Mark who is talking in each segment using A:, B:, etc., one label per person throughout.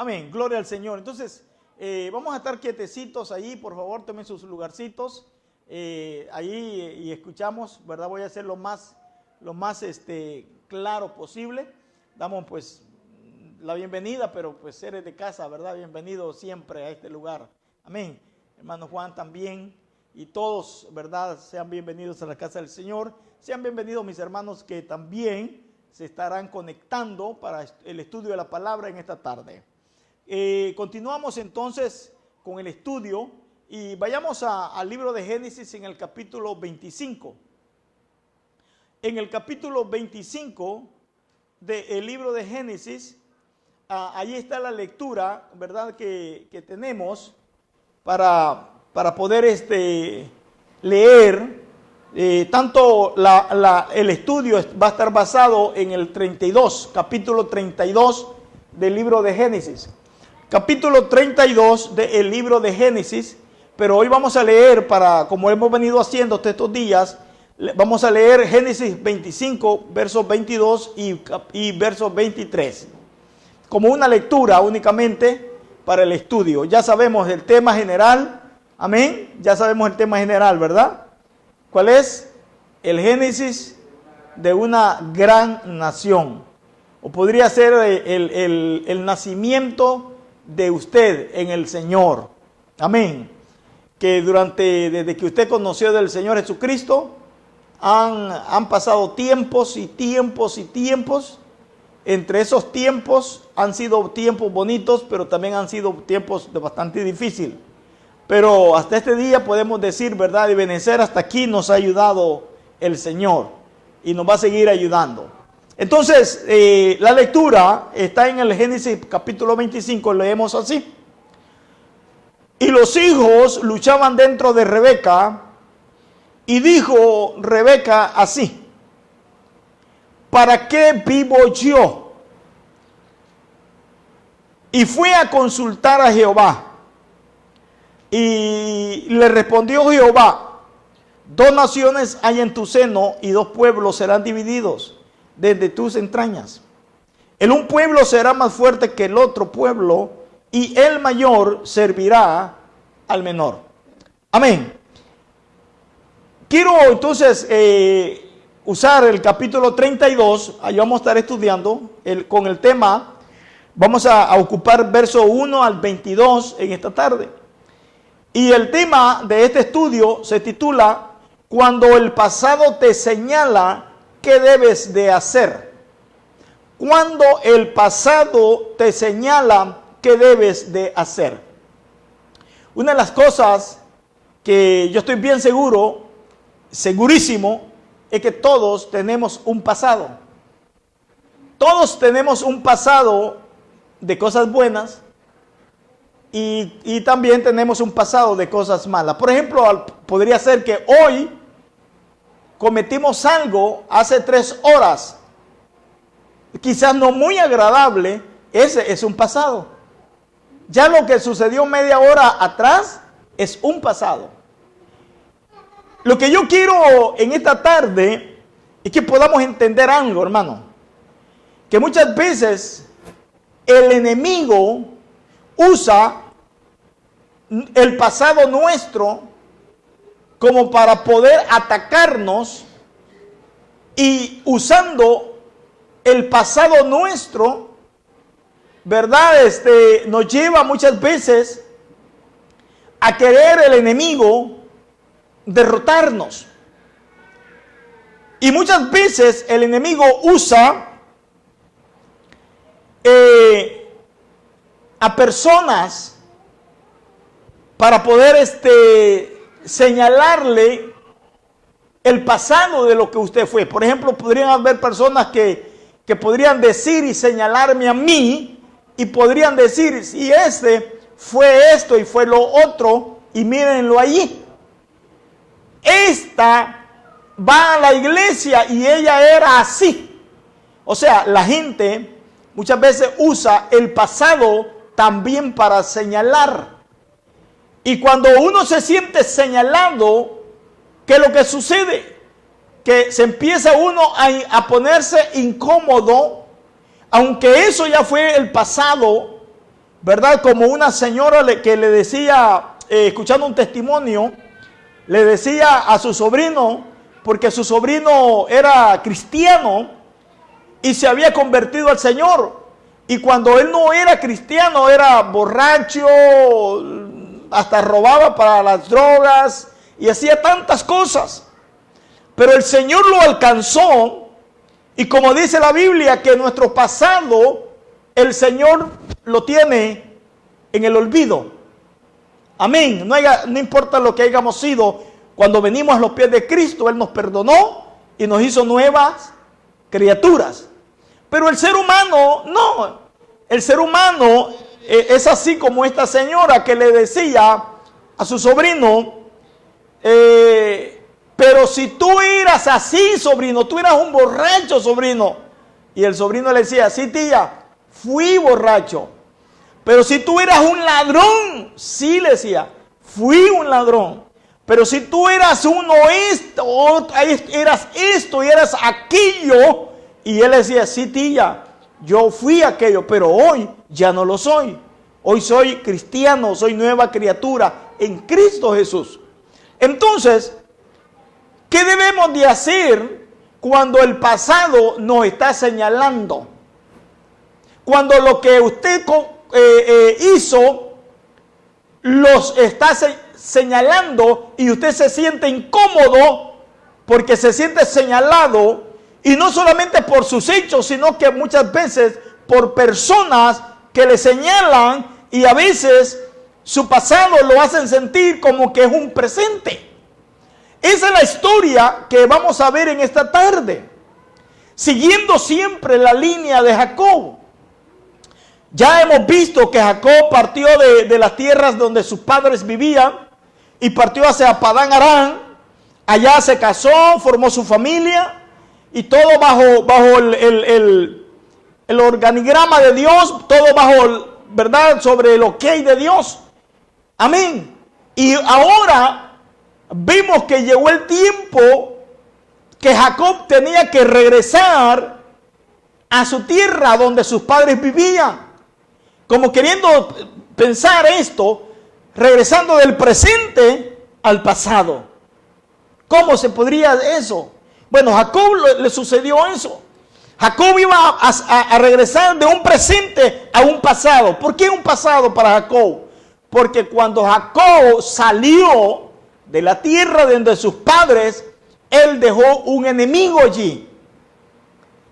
A: Amén, gloria al Señor. Entonces, vamos a estar quietecitos ahí, por favor, tomen sus lugarcitos ahí y escuchamos, ¿verdad? Voy a hacer lo más claro posible. Damos pues la bienvenida, pero pues eres de casa, ¿verdad? Bienvenido siempre a este lugar. Amén. Hermano Juan también y todos, ¿verdad? Sean bienvenidos a la casa del Señor. Sean bienvenidos mis hermanos que también se estarán conectando para el estudio de la palabra en esta tarde. Continuamos entonces con el estudio y vayamos al libro de Génesis en el capítulo 25. En el capítulo 25 del libro de Génesis, allí está la lectura, ¿verdad? Que tenemos para poder leer. Tanto el estudio va a estar basado en el 32, capítulo 32 del libro de Génesis. Capítulo 32 del libro de Génesis, pero hoy vamos a leer, como hemos venido haciendo estos días, vamos a leer Génesis 25, versos 22 y versos 23. Como una lectura únicamente para el estudio. Ya sabemos el tema general, amén, ya sabemos el tema general, ¿verdad? ¿Cuál es? El Génesis de una gran nación. O podría ser el nacimiento de usted en el Señor. Amén. Que desde que usted conoció del Señor Jesucristo, han pasado tiempos y tiempos y tiempos. Entre esos tiempos han sido tiempos bonitos, pero también han sido tiempos de bastante difícil. Pero hasta este día podemos decir, ¿verdad? Y Ebenezer, hasta aquí nos ha ayudado el Señor y nos va a seguir ayudando. Entonces, la lectura está en el Génesis capítulo 25, leemos así. Y los hijos luchaban dentro de Rebeca, y dijo Rebeca así: ¿para qué vivo yo? Y fue a consultar a Jehová. Y le respondió Jehová: dos naciones hay en tu seno, y dos pueblos serán divididos desde tus entrañas. El un pueblo será más fuerte que el otro pueblo, y el mayor servirá al menor. Amén. Quiero entonces usar el capítulo 32, ahí vamos a estar estudiando con el tema, vamos a ocupar verso 1 al 22 en esta tarde. Y el tema de este estudio se titula: cuando el pasado te señala qué debes de hacer. Cuando el pasado te señala qué debes de hacer. Una de las cosas que yo estoy bien segurísimo, es que todos tenemos un pasado. Todos tenemos un pasado de cosas buenas y también tenemos un pasado de cosas malas. Por ejemplo, podría ser que hoy cometimos algo hace 3 horas, quizás no muy agradable. Ese es un pasado. Ya lo que sucedió media hora atrás es un pasado. Lo que yo quiero en esta tarde es que podamos entender algo, hermano. Que muchas veces el enemigo usa el pasado nuestro como para poder atacarnos, y usando el pasado nuestro, ¿verdad? Nos lleva muchas veces a querer el enemigo derrotarnos. Y muchas veces el enemigo usa a personas para poder señalarle el pasado de lo que usted fue. Por ejemplo, podrían haber personas que podrían decir y señalarme a mí, y podrían decir: si fue esto y fue lo otro, y mírenlo allí. Esta va a la iglesia y ella era así. O sea, la gente muchas veces usa el pasado también para señalar. Y cuando uno se siente señalado, ¿qué es lo que sucede? Que se empieza uno a ponerse incómodo, aunque eso ya fue el pasado, ¿verdad? Como una señora que le decía, escuchando un testimonio, le decía a su sobrino, porque su sobrino era cristiano y se había convertido al Señor. Y cuando él no era cristiano, era borracho, hasta robaba para las drogas y hacía tantas cosas. Pero el Señor lo alcanzó, y como dice la Biblia, que nuestro pasado, el Señor lo tiene en el olvido. Amén. No importa lo que hayamos sido, cuando venimos a los pies de Cristo, Él nos perdonó y nos hizo nuevas criaturas. Pero el ser humano, no. El ser humano es así como esta señora que le decía a su sobrino, pero si tú eras así, sobrino, tú eras un borracho, sobrino. Y el sobrino le decía, sí, tía, fui borracho. Pero si tú eras un ladrón, sí, le decía, fui un ladrón. Pero si tú eras eras esto y eras aquello, y él decía, sí, tía, yo fui aquello, pero hoy ya no lo soy. Hoy soy cristiano, soy nueva criatura en Cristo Jesús. Entonces, ¿qué debemos de hacer cuando el pasado nos está señalando? Cuando lo que usted hizo los está señalando y usted se siente incómodo porque se siente señalado, y no solamente por sus hechos, sino que muchas veces por personas que le señalan, y a veces su pasado lo hacen sentir como que es un presente. Esa es la historia que vamos a ver en esta tarde, siguiendo siempre la línea de Jacob. Ya hemos visto que Jacob partió de las tierras donde sus padres vivían y partió hacia Padán Aram. Allá se casó, formó su familia y todo bajo el organigrama de Dios, todo bajo, ¿verdad?, sobre el ok de Dios. Amén. Y ahora vimos que llegó el tiempo que Jacob tenía que regresar a su tierra donde sus padres vivían. Como queriendo pensar esto, regresando del presente al pasado. ¿Cómo se podría eso? Bueno, a Jacob le sucedió eso. Jacob iba a regresar de un presente a un pasado. ¿Por qué un pasado para Jacob? Porque cuando Jacob salió de la tierra de sus padres, él dejó un enemigo allí.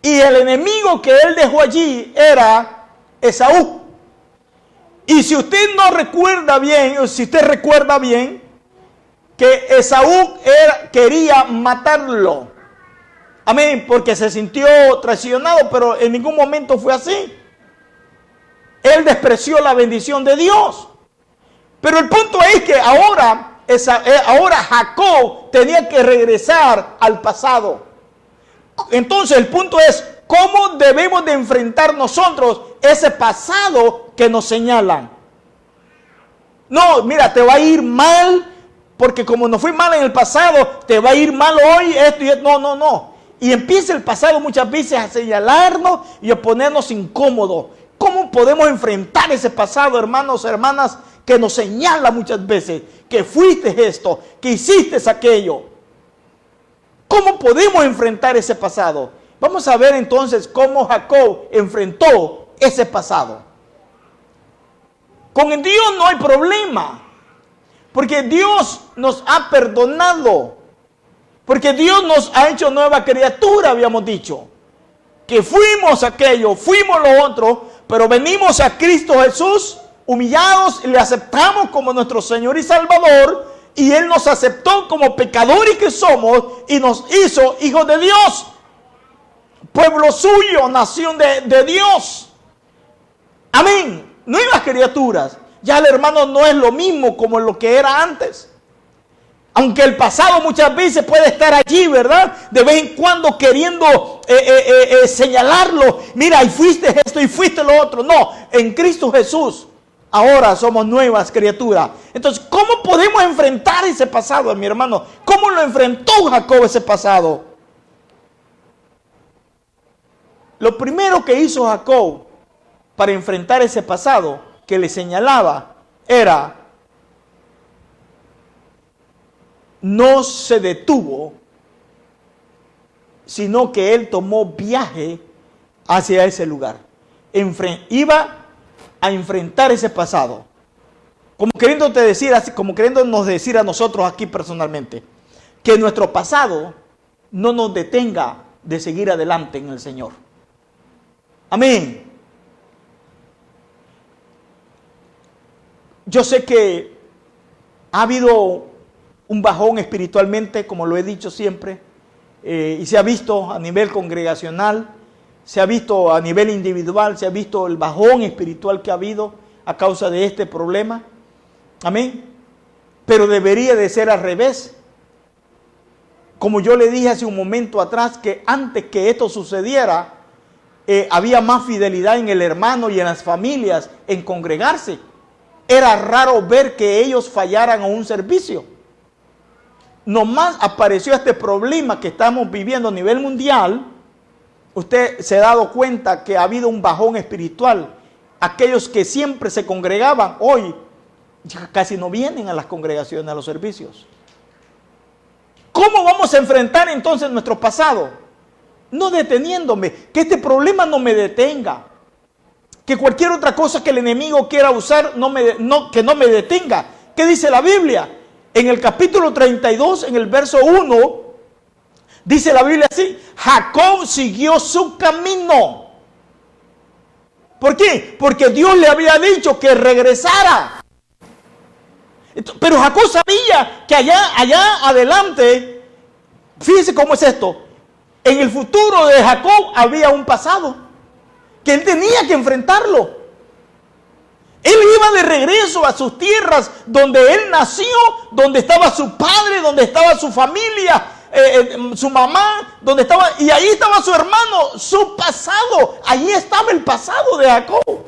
A: Y el enemigo que él dejó allí era Esaú. Y si usted no recuerda bien, o si usted recuerda bien, que Esaú quería matarlo. Amén, porque se sintió traicionado, pero en ningún momento fue así. Él despreció la bendición de Dios. Pero el punto es que ahora Jacob tenía que regresar al pasado. Entonces el punto es, ¿cómo debemos de enfrentar nosotros ese pasado que nos señalan? No, mira, te va a ir mal, porque como nos fue mal en el pasado, te va a ir mal hoy, esto y esto. No. Y empieza el pasado muchas veces a señalarnos y a ponernos incómodos. ¿Cómo podemos enfrentar ese pasado, hermanos, hermanas, que nos señala muchas veces? Que fuiste esto, que hiciste aquello. ¿Cómo podemos enfrentar ese pasado? Vamos a ver entonces cómo Jacob enfrentó ese pasado. Con Dios no hay problema, porque Dios nos ha perdonado, porque Dios nos ha hecho nueva criatura, habíamos dicho. Que fuimos aquello, fuimos lo otro, pero venimos a Cristo Jesús humillados y le aceptamos como nuestro Señor y Salvador, y Él nos aceptó como pecadores que somos y nos hizo hijos de Dios, pueblo suyo, nación de Dios. Amén. Nuevas criaturas. Ya el hermano no es lo mismo como lo que era antes. Aunque el pasado muchas veces puede estar allí, ¿verdad? De vez en cuando queriendo señalarlo. Mira, y fuiste esto y fuiste lo otro. No, en Cristo Jesús ahora somos nuevas criaturas. Entonces, ¿cómo podemos enfrentar ese pasado, mi hermano? ¿Cómo lo enfrentó Jacob ese pasado? Lo primero que hizo Jacob para enfrentar ese pasado, que le señalaba era: no se detuvo, sino que él tomó viaje hacia ese lugar. Iba a enfrentar ese pasado. Como queriéndonos decir a nosotros aquí personalmente, que nuestro pasado no nos detenga de seguir adelante en el Señor. Amén. Yo sé que ha habido un bajón espiritualmente, como lo he dicho siempre, y se ha visto a nivel congregacional, se ha visto a nivel individual, se ha visto el bajón espiritual que ha habido a causa de este problema. Amén. Pero debería de ser al revés. Como yo le dije hace un momento atrás, que antes que esto sucediera, había más fidelidad en el hermano y en las familias en congregarse. Era raro ver que ellos fallaran a un servicio. Nomás apareció este problema que estamos viviendo a nivel mundial. Usted se ha dado cuenta que ha habido un bajón espiritual. Aquellos que siempre se congregaban, hoy casi no vienen a las congregaciones, a los servicios. ¿Cómo vamos a enfrentar entonces nuestro pasado? No deteniéndome, que este problema no me detenga. Que cualquier otra cosa que el enemigo quiera usar, que no me detenga. ¿Qué dice la Biblia? En el capítulo 32, en el verso 1, dice la Biblia así: Jacob siguió su camino. ¿Por qué? Porque Dios le había dicho que regresara. Pero Jacob sabía que allá adelante, fíjese cómo es esto, en el futuro de Jacob había un pasado que él tenía que enfrentarlo. Él iba de regreso a sus tierras donde él nació, donde estaba su padre, donde estaba su familia, su mamá, donde estaba, y ahí estaba su hermano, su pasado. Ahí estaba el pasado de Jacob.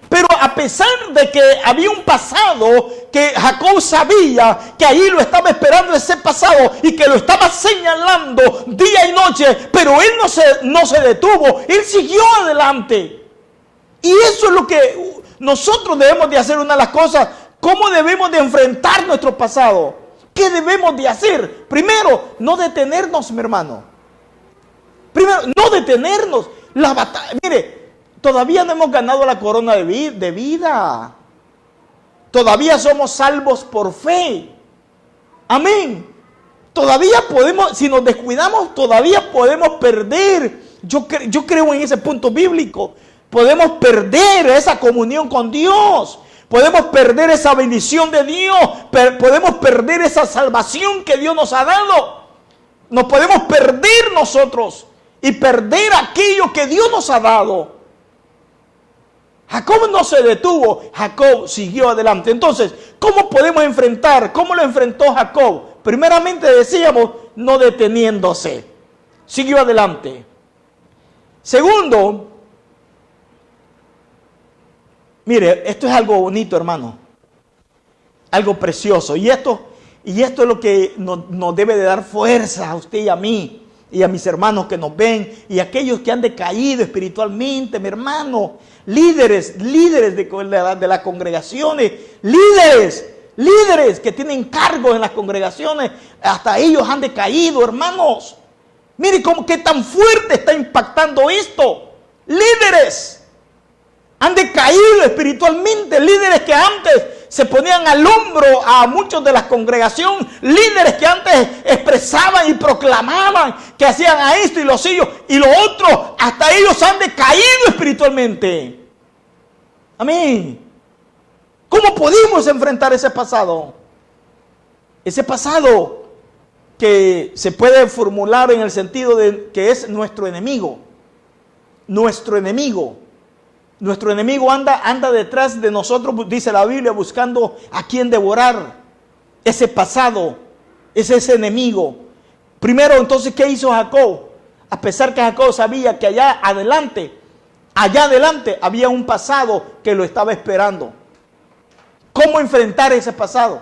A: Pero a pesar de que había un pasado que Jacob sabía que ahí lo estaba esperando ese pasado y que lo estaba señalando día y noche, pero él no se detuvo, él siguió adelante. Y eso es lo que nosotros debemos de hacer, una de las cosas. ¿Cómo debemos de enfrentar nuestro pasado? ¿Qué debemos de hacer? Primero, no detenernos, mi hermano. Primero, no detenernos. La batalla, mire, todavía no hemos ganado la corona de vida. Todavía somos salvos por fe. Amén. Todavía podemos, si nos descuidamos, todavía podemos perder. Yo creo en ese punto bíblico. Podemos perder esa comunión con Dios. Podemos perder esa bendición de Dios. Podemos perder esa salvación que Dios nos ha dado. Nos podemos perder nosotros y perder aquello que Dios nos ha dado. Jacob no se detuvo, Jacob siguió adelante. Entonces, ¿cómo podemos enfrentar? ¿Cómo lo enfrentó Jacob? Primeramente decíamos, no deteniéndose. Siguió adelante. Segundo, mire, esto es algo bonito, hermano. Algo precioso. Y esto es lo que nos debe de dar fuerza a usted y a mí. Y a mis hermanos que nos ven. Y a aquellos que han decaído espiritualmente, mi hermano. Líderes de las congregaciones. Líderes que tienen cargos en las congregaciones. Hasta ellos han decaído, hermanos. Mire qué tan fuerte está impactando esto. Líderes han decaído espiritualmente. Líderes que antes se ponían al hombro a muchos de la congregación. Líderes que antes expresaban y proclamaban que hacían a esto y lo otro. Y lo otro, hasta ellos han decaído espiritualmente. Amén. ¿Cómo pudimos enfrentar ese pasado? Ese pasado que se puede formular en el sentido de que es nuestro enemigo. Nuestro enemigo. Nuestro enemigo anda detrás de nosotros, dice la Biblia, buscando a quien devorar. Ese pasado, es ese enemigo. Primero, entonces, ¿qué hizo Jacob? A pesar que Jacob sabía que allá adelante había un pasado que lo estaba esperando. ¿Cómo enfrentar ese pasado?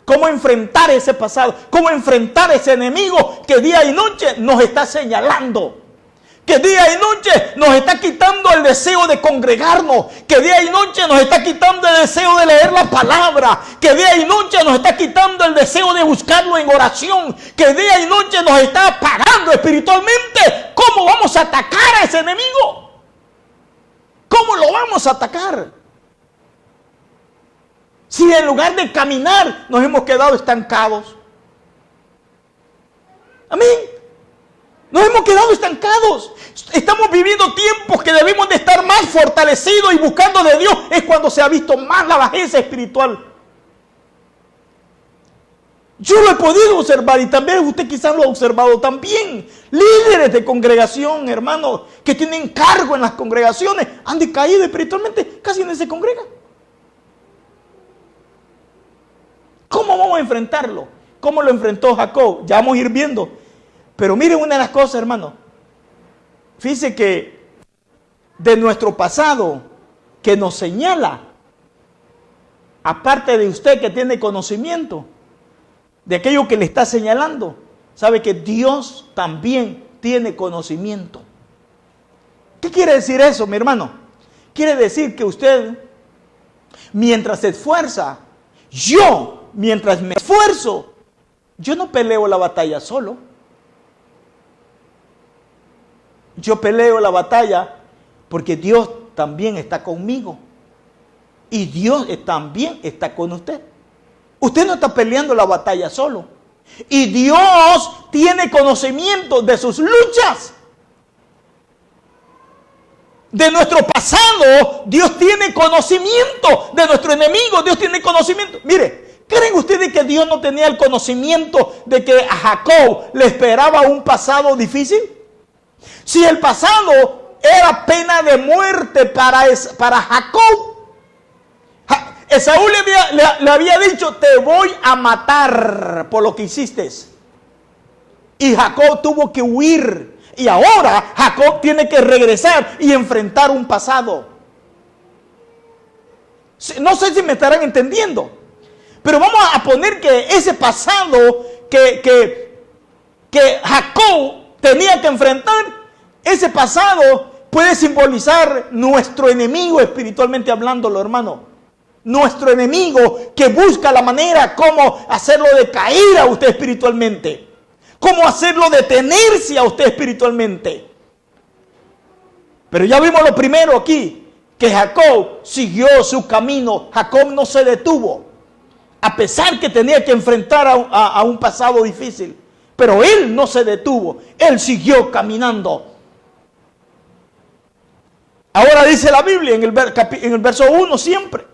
A: ¿Cómo enfrentar ese pasado? ¿Cómo enfrentar ese enemigo que día y noche nos está señalando? que día y noche nos está quitando el deseo de congregarnos, que día y noche nos está quitando el deseo de leer la palabra, que día y noche nos está quitando el deseo de buscarlo en oración, que día y noche nos está apagando espiritualmente. ¿Cómo vamos a atacar a ese enemigo? ¿Cómo lo vamos a atacar? Si en lugar de caminar nos hemos quedado estancados. Amén. Nos hemos quedado estancados. Estamos viviendo tiempos que debemos de estar más fortalecidos y buscando de Dios. Es cuando se ha visto más la bajeza espiritual. Yo lo he podido observar y también usted quizás lo ha observado también. Líderes de congregación, hermanos, que tienen cargo en las congregaciones, han decaído espiritualmente, casi no se congregan. ¿Cómo vamos a enfrentarlo? ¿Cómo lo enfrentó Jacob? Ya vamos a ir viendo. Pero miren una de las cosas, hermano. Fíjense que de nuestro pasado que nos señala, aparte de usted que tiene conocimiento de aquello que le está señalando, sabe que Dios también tiene conocimiento. ¿Qué quiere decir eso, mi hermano? Quiere decir que usted, mientras se esfuerza, mientras me esfuerzo, yo no peleo la batalla solo. Yo peleo la batalla porque Dios también está conmigo. Y Dios también está con usted. Usted no está peleando la batalla solo. Y Dios tiene conocimiento de sus luchas. De nuestro pasado, Dios tiene conocimiento. De nuestro enemigo, Dios tiene conocimiento. Mire, ¿creen ustedes que Dios no tenía el conocimiento de que a Jacob le esperaba un pasado difícil? Si el pasado era pena de muerte para Jacob, Esaú le había dicho, te voy a matar por lo que hiciste. Y Jacob tuvo que huir. Y ahora Jacob tiene que regresar y enfrentar un pasado. No sé si me estarán entendiendo. Pero vamos a poner que ese pasado que Jacob tenía que enfrentar, ese pasado puede simbolizar nuestro enemigo espiritualmente hablándolo, hermano. Nuestro enemigo que busca la manera como hacerlo decaer a usted espiritualmente. Cómo hacerlo detenerse a usted espiritualmente. Pero ya vimos lo primero aquí, que Jacob siguió su camino. Jacob no se detuvo, a pesar que tenía que enfrentar a un pasado difícil. Pero él no se detuvo, él siguió caminando. Ahora dice la Biblia en el verso 1 siempre.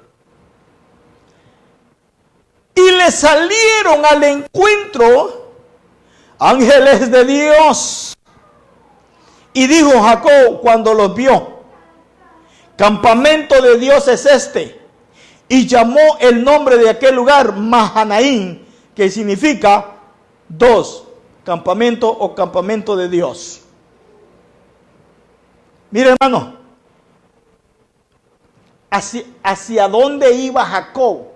A: Y le salieron al encuentro ángeles de Dios. Y dijo Jacob cuando los vio, campamento de Dios es este. Y llamó el nombre de aquel lugar Mahanaim, que significa dos, campamento o campamento de Dios. Mire, hermano, ¿hacia dónde iba Jacob?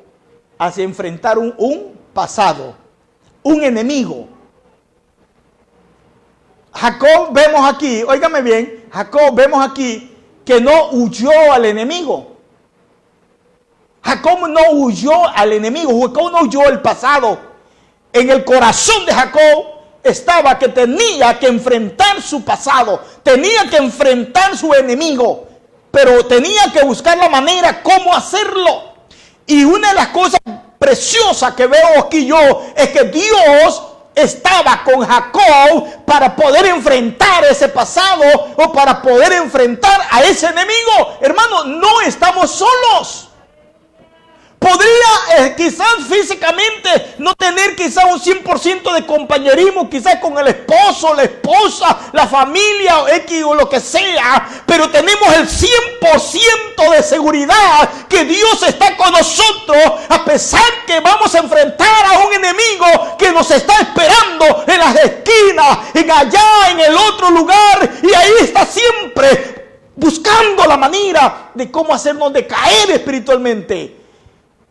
A: Hacia enfrentar un pasado, un enemigo. Jacob vemos aquí, óigame bien, Jacob vemos aquí que no huyó al enemigo. Jacob no huyó al enemigo, Jacob no huyó al pasado. En el corazón de Jacob estaba que tenía que enfrentar su pasado, tenía que enfrentar su enemigo, pero tenía que buscar la manera cómo hacerlo. Y una de las cosas preciosas que veo aquí yo es que Dios estaba con Jacob para poder enfrentar ese pasado o para poder enfrentar a ese enemigo. Hermano, no estamos solos. Podría quizás físicamente no tener quizás un 100% de compañerismo, quizás con el esposo, la esposa, la familia X o lo que sea, pero tenemos el 100% de seguridad que Dios está con nosotros, a pesar que vamos a enfrentar a un enemigo que nos está esperando en las esquinas, en allá, en el otro lugar, y ahí está siempre buscando la manera de cómo hacernos decaer espiritualmente.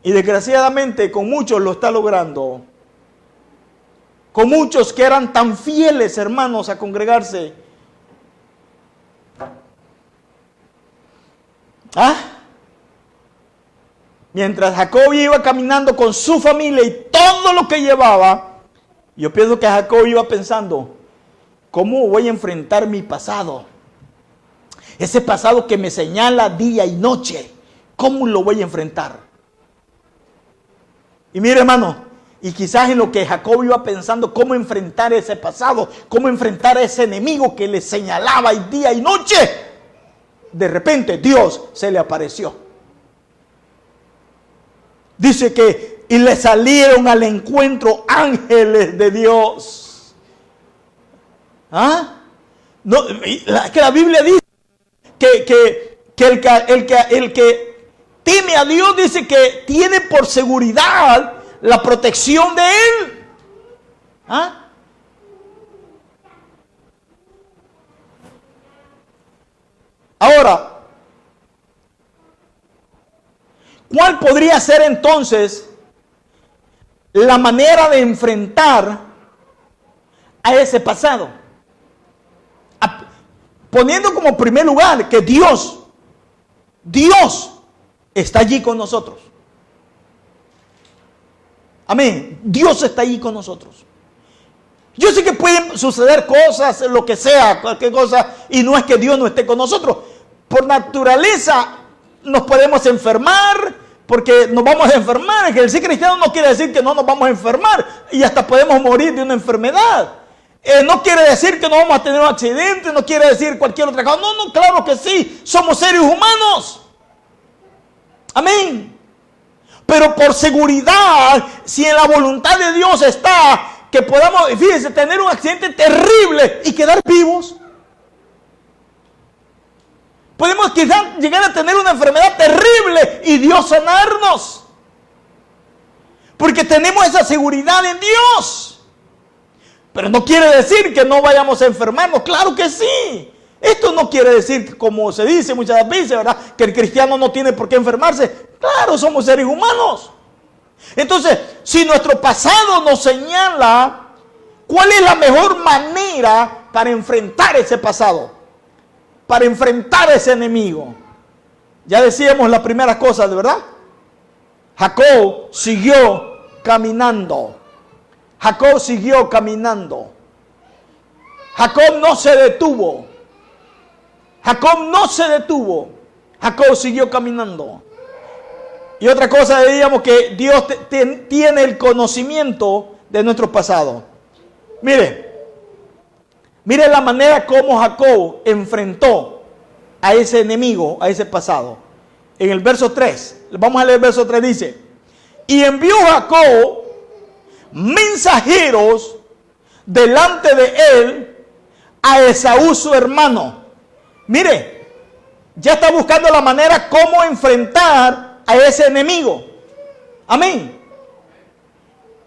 A: Y desgraciadamente con muchos lo está logrando. Con muchos que eran tan fieles, hermanos, a congregarse. ¿Ah? Mientras Jacob iba caminando con su familia y todo lo que llevaba, yo pienso que Jacob iba pensando, ¿cómo voy a enfrentar mi pasado? Ese pasado que me señala día y noche, ¿cómo lo voy a enfrentar? Y mire, hermano, y quizás en lo que Jacob iba pensando, cómo enfrentar ese pasado, cómo enfrentar a ese enemigo que le señalaba día y noche, de repente Dios se le apareció. Dice que y le salieron al encuentro ángeles de Dios. ¿Ah? No, que la Biblia dice que el que teme a Dios, dice que tiene por seguridad la protección de Él. ¿Ah? Ahora, ¿cuál podría ser entonces la manera de enfrentar a ese pasado? Poniendo como primer lugar que Dios está allí con nosotros. Amén. Dios está allí con nosotros. Yo sé que pueden suceder cosas, lo que sea, cualquier cosa, y no es que Dios no esté con nosotros. Por naturaleza nos podemos enfermar, porque nos vamos a enfermar. Que el ser cristiano no quiere decir que no nos vamos a enfermar, y hasta podemos morir de una enfermedad. No quiere decir que no vamos a tener un accidente, no quiere decir cualquier otra cosa. No, claro que sí, somos seres humanos. Amén. Pero por seguridad, si en la voluntad de Dios está que podamos, fíjense, tener un accidente terrible y quedar vivos. Podemos quizás llegar a tener una enfermedad terrible y Dios sanarnos. Porque tenemos esa seguridad en Dios. Pero no quiere decir que no vayamos a enfermarnos. Claro que sí. Esto no quiere decir, como se dice muchas veces, ¿verdad?, que el cristiano no tiene por qué enfermarse. Claro, somos seres humanos. Entonces, si nuestro pasado nos señala, ¿cuál es la mejor manera para enfrentar ese pasado? Para enfrentar a ese enemigo. Ya decíamos las primeras cosas, ¿de verdad? Jacob siguió caminando. Jacob siguió caminando. Jacob no se detuvo. Jacob no se detuvo. Jacob siguió caminando. Y otra cosa, diríamos que Dios tiene el conocimiento de nuestro pasado. Mire la manera como Jacob enfrentó a ese enemigo, a ese pasado. En el verso 3, vamos a leer el verso 3, dice: y envió Jacob mensajeros delante de él a Esaú su hermano. Mire, ya está buscando la manera cómo enfrentar a ese enemigo. Amén.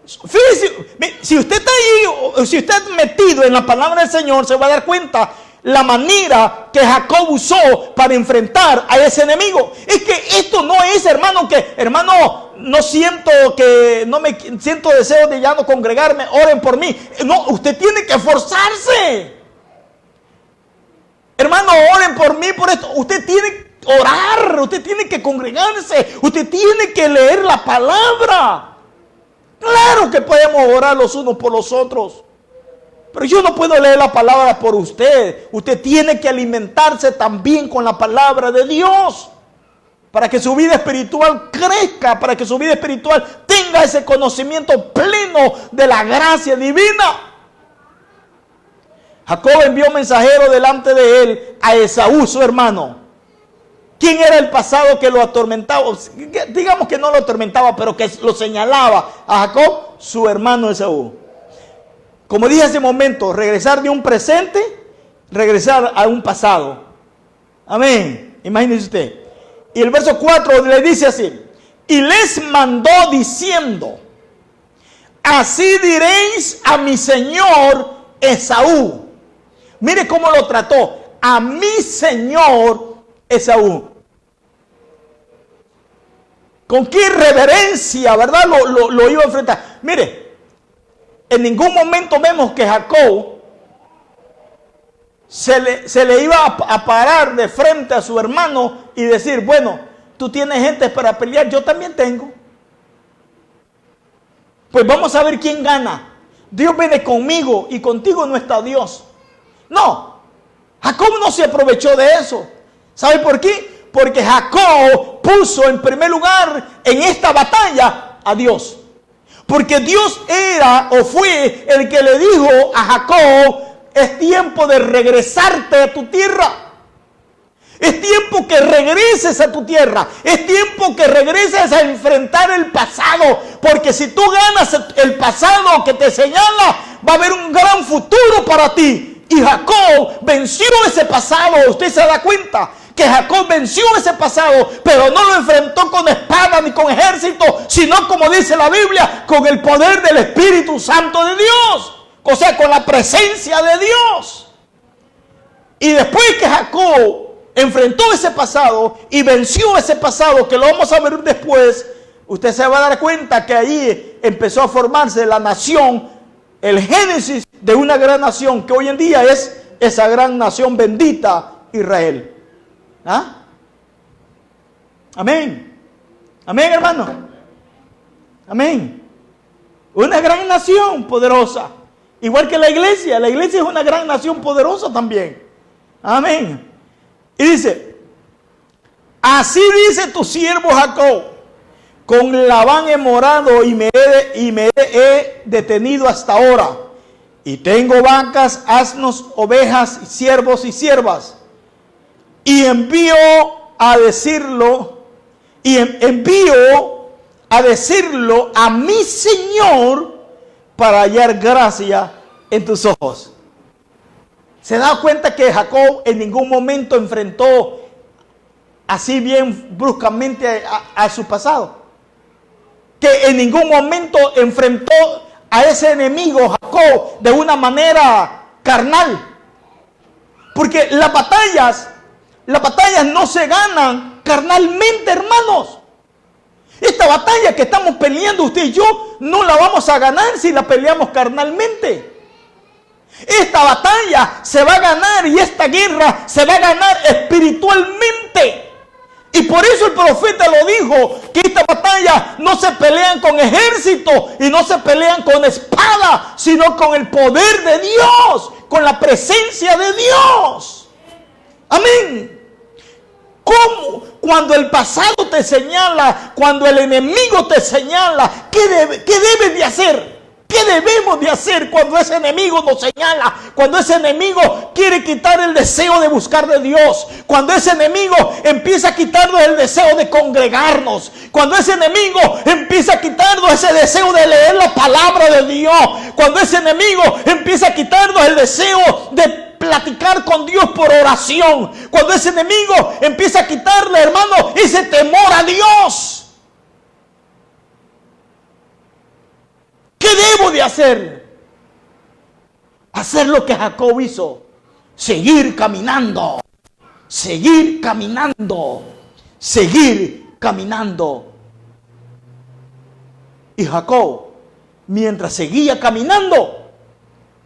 A: Fíjese, si usted está ahí, si usted está metido en la palabra del Señor, se va a dar cuenta la manera que Jacob usó para enfrentar a ese enemigo. Es que esto no es, hermano, que hermano, no siento deseo de ya no congregarme, oren por mí. No, usted tiene que esforzarse. Hermano, oren por mí, por esto. Usted tiene que orar, usted tiene que congregarse, usted tiene que leer la palabra. Claro que podemos orar los unos por los otros, pero yo no puedo leer la palabra por usted. Usted tiene que alimentarse también con la palabra de Dios, para que su vida espiritual crezca, para que su vida espiritual tenga ese conocimiento pleno de la gracia divina. Jacob envió mensajero delante de él a Esaú, su hermano. ¿Quién era el pasado que lo atormentaba? Digamos que no lo atormentaba, pero que lo señalaba a Jacob, su hermano Esaú. Como dije hace un momento, regresar de un presente, regresar a un pasado. Amén. Imagínese usted. Y el verso 4 le dice así: y les mandó diciendo: así diréis a mi señor Esaú. Mire cómo lo trató. A mi señor Esaú. Con qué reverencia, ¿verdad? Lo iba a enfrentar. Mire, en ningún momento vemos que Jacob se le iba a parar de frente a su hermano y decir, bueno, tú tienes gente para pelear, yo también tengo. Pues vamos a ver quién gana. Dios viene conmigo y contigo no está Dios. No, Jacob no se aprovechó de eso. ¿Sabe por qué? Porque Jacob puso en primer lugar en esta batalla a Dios. Porque Dios era o fue el que le dijo a Jacob, es tiempo de regresarte a tu tierra. Es tiempo que regreses a tu tierra. Es tiempo que regreses a enfrentar el pasado. Porque si tú ganas el pasado que te señala, va a haber un gran futuro para ti. Y Jacob venció ese pasado. Usted se da cuenta que Jacob venció ese pasado, pero no lo enfrentó con espada ni con ejército, sino, como dice la Biblia, con el poder del Espíritu Santo de Dios. O sea, con la presencia de Dios. Y después que Jacob enfrentó ese pasado y venció ese pasado, que lo vamos a ver después, usted se va a dar cuenta que allí empezó a formarse la nación, el génesis de una gran nación, que hoy en día es esa gran nación bendita, Israel. ¿Ah? Amén. Amén, hermano. Amén. Una gran nación poderosa. Igual que la iglesia es una gran nación poderosa también. Amén. Y dice, así dice tu siervo Jacob, con Labán he morado y me he detenido hasta ahora. Y tengo vacas, asnos, ovejas, siervos y siervas. Y envío a decirlo a mi Señor para hallar gracia en tus ojos. ¿Se da cuenta que Jacob en ningún momento enfrentó así bien bruscamente a su pasado? Que en ningún momento enfrentó a ese enemigo Jacob de una manera carnal. Porque las batallas no se ganan carnalmente, hermanos. Esta batalla que estamos peleando usted y yo, no la vamos a ganar si la peleamos carnalmente. Esta batalla se va a ganar y esta guerra se va a ganar espiritualmente. Y por eso el profeta lo dijo, que esta batalla no se pelean con ejército y no se pelean con espada, sino con el poder de Dios, con la presencia de Dios. Amén. ¿Cómo? Cuando el pasado te señala, cuando el enemigo te señala, ¿qué debes de hacer? ¿Qué debemos de hacer cuando ese enemigo nos señala? Cuando ese enemigo quiere quitar el deseo de buscar de Dios. Cuando ese enemigo empieza a quitarnos el deseo de congregarnos. Cuando ese enemigo empieza a quitarnos ese deseo de leer la palabra de Dios. Cuando ese enemigo empieza a quitarnos el deseo de platicar con Dios por oración. Cuando ese enemigo empieza a quitarle, hermano, ese temor a Dios. ¿Qué debo de hacer? Hacer lo que Jacob hizo. Seguir caminando. Seguir caminando. Seguir caminando. Y Jacob, mientras seguía caminando,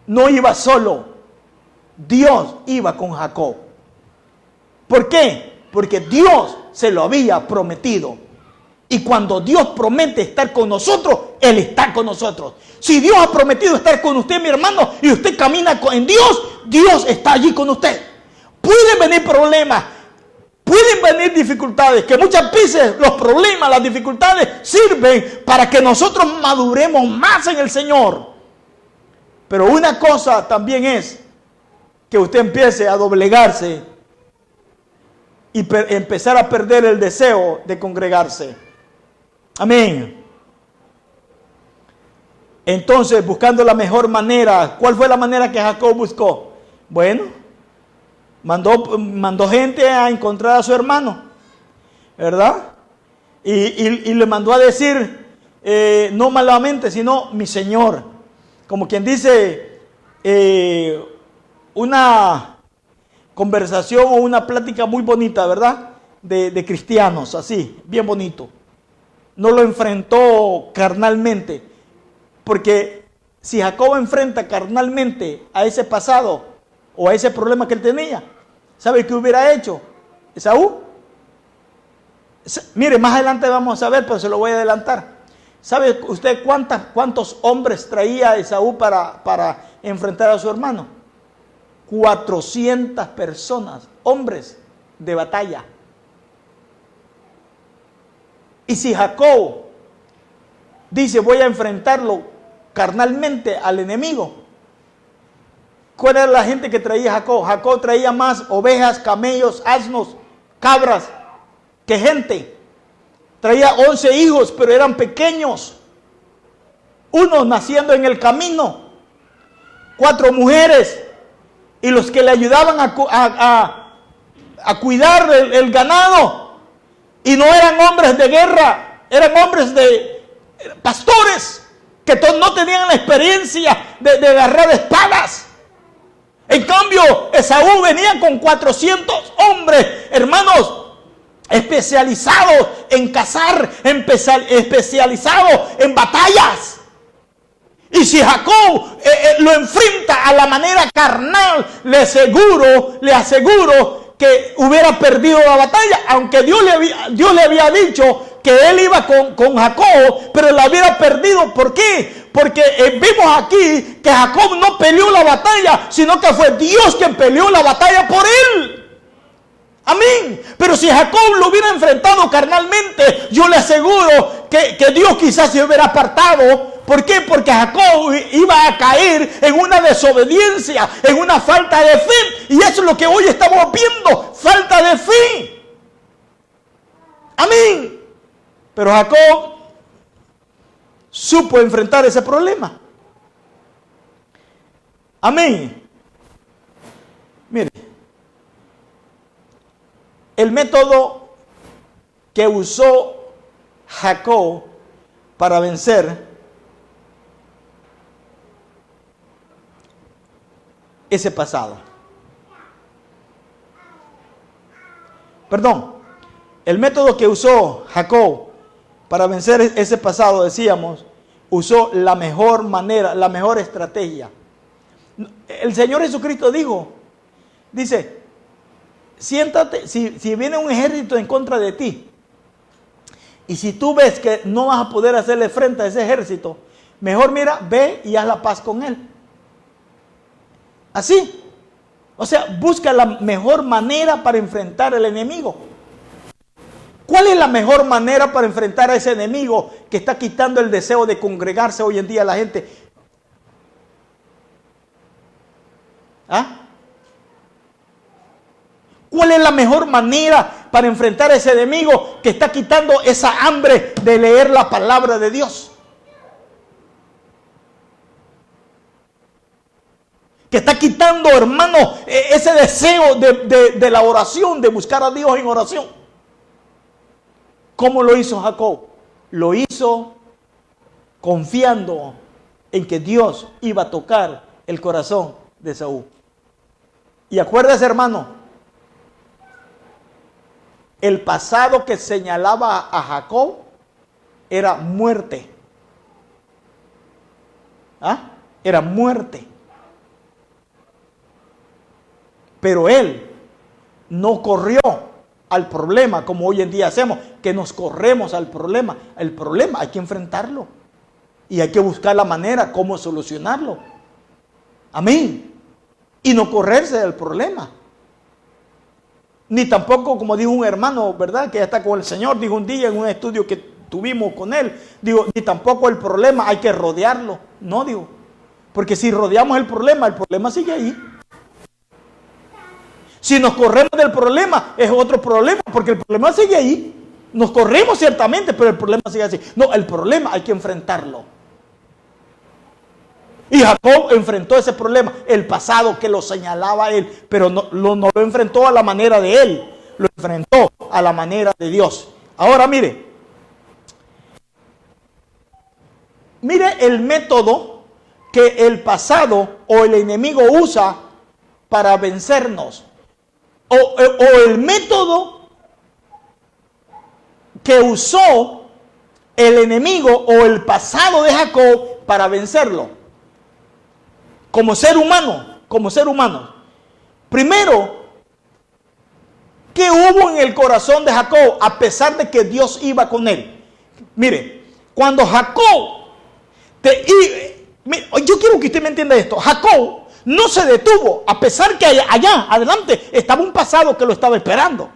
A: no iba solo. Dios iba con Jacob. ¿Por qué? Porque Dios se lo había prometido. Y cuando Dios promete estar con nosotros, Él está con nosotros. Si Dios ha prometido estar con usted, mi hermano, y usted camina en Dios, Dios está allí con usted. Pueden venir problemas, pueden venir dificultades, que muchas veces los problemas, las dificultades sirven para que nosotros maduremos más en el Señor. Pero una cosa también es que usted empiece a doblegarse y empezar a perder el deseo de congregarse. Amén. Entonces, buscando la mejor manera, ¿cuál fue la manera que Jacob buscó? Bueno, mandó gente a encontrar a su hermano, ¿verdad? Y le mandó a decir, no malamente, sino mi Señor. Como quien dice, una conversación o una plática muy bonita, ¿verdad? De cristianos, así, bien bonito. No lo enfrentó carnalmente, porque si Jacob enfrenta carnalmente a ese pasado o a ese problema que él tenía, ¿sabe qué hubiera hecho Esaú? Mire, más adelante vamos a ver, pero se lo voy a adelantar. ¿Sabe usted cuántos hombres traía Esaú para enfrentar a su hermano? 400 personas, hombres de batalla. Y si Jacob dice, voy a enfrentarlo carnalmente al enemigo, ¿cuál era la gente que traía Jacob? Jacob traía más ovejas, camellos, asnos, cabras que gente. Traía 11 hijos, pero eran pequeños. Unos naciendo en el camino. 4 mujeres. Y los que le ayudaban a cuidar el ganado. Y no eran hombres de guerra. Eran hombres de pastores. Que no tenían la experiencia de agarrar espadas. En cambio, Esaú venía con 400 hombres, hermanos, especializados en cazar, especializados en batallas. Y si Jacob lo enfrenta a la manera carnal, le aseguro que hubiera perdido la batalla, aunque Dios le había dicho que él iba con Jacob, pero la hubiera perdido. ¿Por qué? Porque vimos aquí que Jacob no peleó la batalla, sino que fue Dios quien peleó la batalla por él. Amén. Pero si Jacob lo hubiera enfrentado carnalmente, yo le aseguro que Dios quizás se hubiera apartado. ¿Por qué? Porque Jacob iba a caer en una desobediencia, en una falta de fe. Y eso es lo que hoy estamos viendo, falta de fe. Amén. Pero Jacob supo enfrentar ese problema. Amén. Mire, el método que usó Jacob para vencer ese pasado. Perdón, el método que usó Jacob para vencer ese pasado, decíamos, usó la mejor manera, la mejor estrategia. El Señor Jesucristo dice, siéntate, si viene un ejército en contra de ti, y si tú ves que no vas a poder hacerle frente a ese ejército, mejor mira, ve y haz la paz con él. Así. O sea, busca la mejor manera para enfrentar al enemigo. ¿Cuál es la mejor manera para enfrentar a ese enemigo que está quitando el deseo de congregarse hoy en día a la gente? ¿Ah? ¿Cuál es la mejor manera para enfrentar a ese enemigo que está quitando esa hambre de leer la palabra de Dios? Que está quitando, hermano, ese deseo de la oración, de buscar a Dios en oración. ¿Cómo lo hizo Jacob? Lo hizo confiando en que Dios iba a tocar el corazón de Esaú. Y acuérdese, hermano, el pasado que señalaba a Jacob era muerte. ¿Ah? Era muerte. Pero él no corrió al problema como hoy en día hacemos, que nos corremos al problema. El problema hay que enfrentarlo y hay que buscar la manera cómo solucionarlo. Amén. Y no correrse del problema. Ni tampoco, como dijo un hermano, ¿verdad? Que ya está con el Señor, dijo un día en un estudio que tuvimos con él, digo, ni tampoco el problema hay que rodearlo. No, digo, porque si rodeamos el problema sigue ahí. Si nos corremos del problema, es otro problema, porque el problema sigue ahí. Nos corremos ciertamente, pero el problema sigue así. No, el problema hay que enfrentarlo. Y Jacob enfrentó ese problema, el pasado que lo señalaba él, pero no lo enfrentó a la manera de él, lo enfrentó a la manera de Dios. Ahora mire el método que el pasado o el enemigo usa para vencernos. O el método que usó el enemigo o el pasado de Jacob para vencerlo. Como ser humano. Primero, ¿Qué hubo en el corazón de Jacob a pesar de que Dios iba con él? Mire, cuando Jacob, yo quiero que usted me entienda esto. Jacob no se detuvo a pesar que allá adelante estaba un pasado que lo estaba esperando.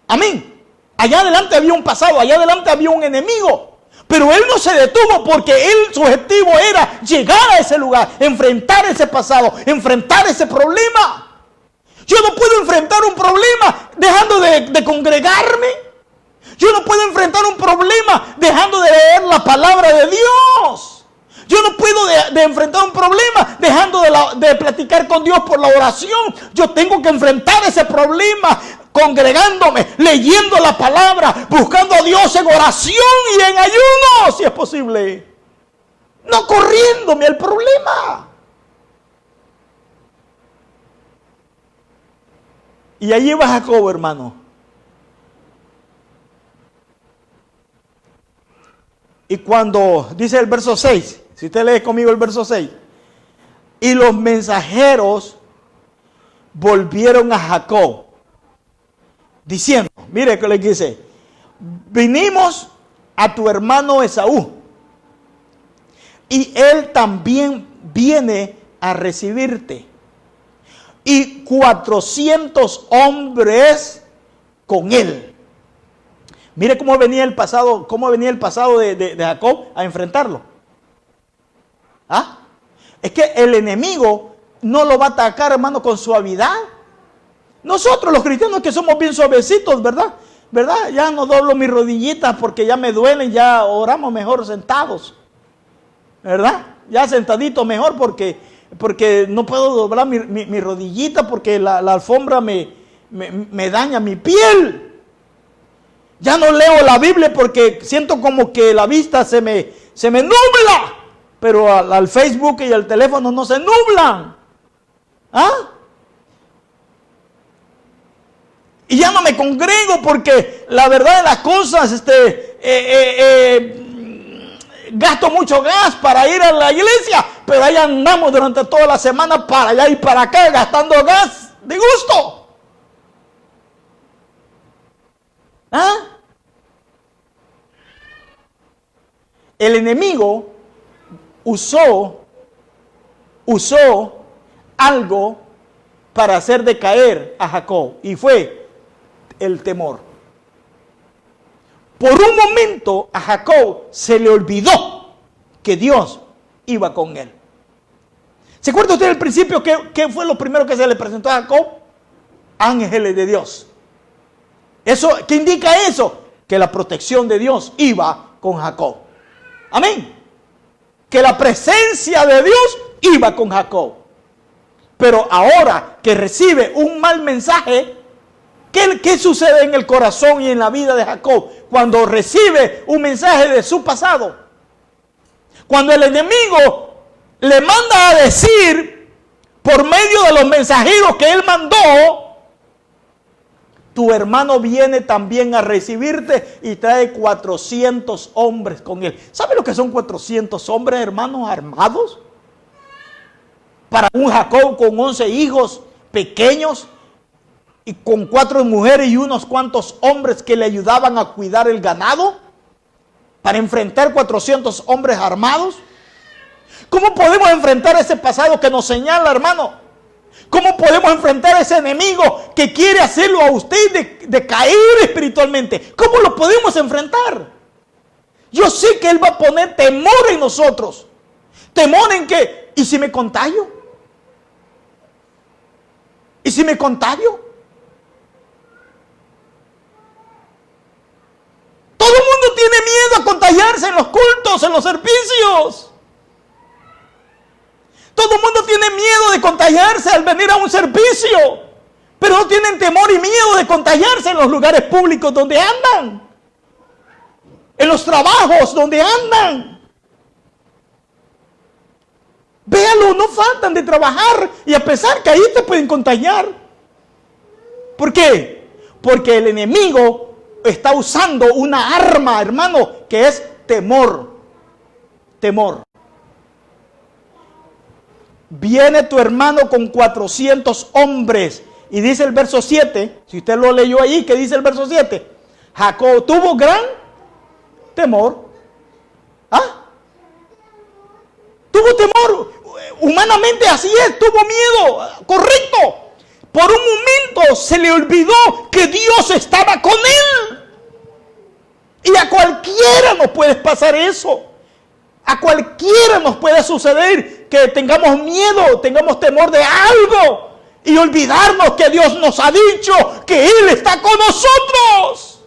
A: Amén. Allá adelante había un pasado, allá adelante había un enemigo. Pero él no se detuvo porque su objetivo era llegar a ese lugar, enfrentar ese pasado, enfrentar ese problema. Yo no puedo enfrentar un problema dejando de congregarme. Yo no puedo enfrentar un problema dejando de leer la palabra de Dios. Yo no puedo de enfrentar un problema dejando de platicar con Dios por la oración. Yo tengo que enfrentar ese problema congregándome, leyendo la palabra, buscando a Dios en oración y en ayuno, si es posible. No corriéndome al problema. Y allí va Jacob, hermano. Y cuando dice el verso 6, si usted lee conmigo el verso 6, y los mensajeros volvieron a Jacob, diciendo, mire que le dice, vinimos a tu hermano Esaú, y él también viene a recibirte. Y 400 hombres con él. Mire cómo venía el pasado, de Jacob a enfrentarlo. ¿Ah? Es que el enemigo no lo va a atacar, hermano, con suavidad. Nosotros los cristianos que somos bien suavecitos, ¿verdad? Ya no doblo mis rodillitas porque ya me duelen, ya oramos mejor sentados. ¿Verdad? Ya sentadito mejor porque no puedo doblar mi rodillita porque la alfombra me daña mi piel. Ya no leo la Biblia porque siento como que la vista se me nubla. Pero al Facebook y al teléfono no se nublan. ¿Ah? Y ya no me congrego porque la verdad de las cosas, gasto mucho gas para ir a la iglesia, pero ahí andamos durante toda la semana para allá y para acá gastando gas de gusto. ¿Ah? El enemigo usó algo para hacer decaer a Jacob y fue el temor. Por un momento a Jacob se le olvidó que Dios iba con él. ¿Se acuerda usted del principio qué fue lo primero que se le presentó a Jacob? Ángeles de Dios. ¿Qué indica eso? Que la protección de Dios iba con Jacob. Amén. Que la presencia de Dios iba con Jacob. Pero ahora que recibe un mal mensaje, ¿qué sucede en el corazón y en la vida de Jacob cuando recibe un mensaje de su pasado? Cuando el enemigo le manda a decir por medio de los mensajeros que él mandó, tu hermano viene también a recibirte y trae 400 hombres con él. ¿Sabe lo que son 400 hombres, hermanos, armados? Para un Jacob con 11 hijos pequeños y con 4 mujeres y unos cuantos hombres que le ayudaban a cuidar el ganado, para enfrentar 400 hombres armados. ¿Cómo podemos enfrentar ese pasado que nos señala, hermano? ¿Cómo podemos enfrentar a ese enemigo que quiere hacerlo a usted de caer espiritualmente? ¿Cómo lo podemos enfrentar? Yo sé que él va a poner temor en nosotros. Temor en que, ¿y si me contagio? ¿Y si me contagio? Todo el mundo tiene miedo a contagiarse en los cultos, en los servicios. Todo el mundo tiene miedo de contagiarse al venir a un servicio, pero no tienen temor y miedo de contagiarse en los lugares públicos donde andan, en los trabajos donde andan. Véalo, no faltan de trabajar y a pesar que ahí te pueden contagiar. ¿Por qué? Porque el enemigo está usando una arma, hermano, que es temor. Temor. Viene tu hermano con 400 hombres Y dice el verso 7, si usted lo leyó ahí, ¿qué dice el verso 7? Jacob tuvo gran temor. ¿Ah? Tuvo temor. Humanamente así es, tuvo miedo. Correcto. Por un momento se le olvidó que Dios estaba con él. Y a cualquiera nos puede pasar eso. A cualquiera nos puede suceder que tengamos miedo, tengamos temor de algo y olvidarnos que Dios nos ha dicho que Él está con nosotros.